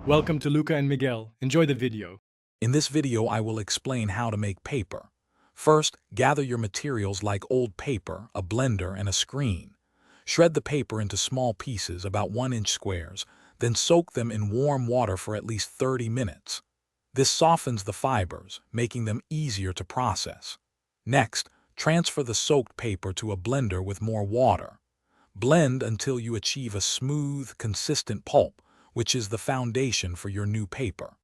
Welcome to Luca and Miguel. Enjoy the video. In this video, I will explain how to make paper. First, gather your materials like old paper, a blender, and a screen. Shred the paper into small pieces, about 1-inch squares, then soak them in warm water for at least 30 minutes. This softens the fibers, making them easier to process. Next, transfer the soaked paper to a blender with more water. Blend until you achieve a smooth, consistent pulp, which is the foundation for your new paper.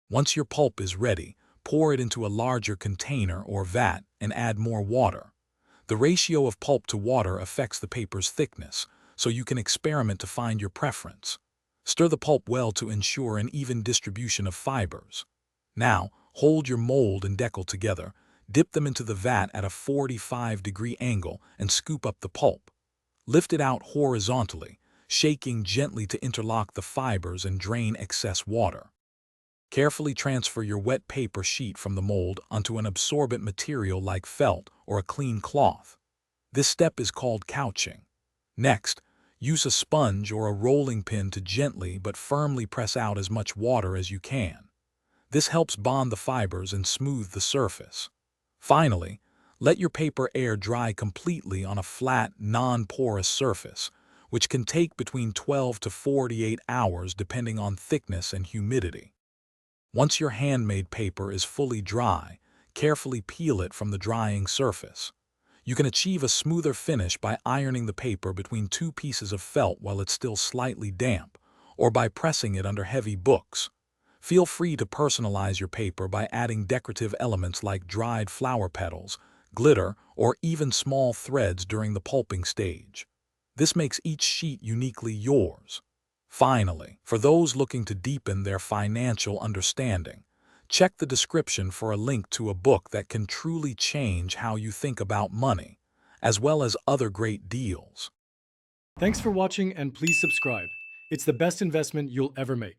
Once your pulp is ready, pour it into a larger container or vat and add more water. The ratio of pulp to water affects the paper's thickness, so you can experiment to find your preference. Stir the pulp well to ensure an even distribution of fibers. Now, hold your mold and decal together, dip them into the vat at a 45-degree angle and scoop up the pulp. Lift it out horizontally, shaking gently to interlock the fibers and drain excess water. Carefully transfer your wet paper sheet from the mold onto an absorbent material like felt or a clean cloth. This step is called couching. Next, use a sponge or a rolling pin to gently but firmly press out as much water as you can. This helps bond the fibers and smooth the surface. Finally, let your paper air dry completely on a flat, non-porous surface, which can take between 12 to 48 hours depending on thickness and humidity. Once your handmade paper is fully dry, carefully peel it from the drying surface. You can achieve a smoother finish by ironing the paper between two pieces of felt while it's still slightly damp, or by pressing it under heavy books. Feel free to personalize your paper by adding decorative elements like dried flower petals, glitter, or even small threads during the pulping stage. This makes each sheet uniquely yours. Finally, for those looking to deepen their financial understanding, check the description for a link to a book that can truly change how you think about money, as well as other great deals. Thanks for watching and please subscribe. It's the best investment you'll ever make.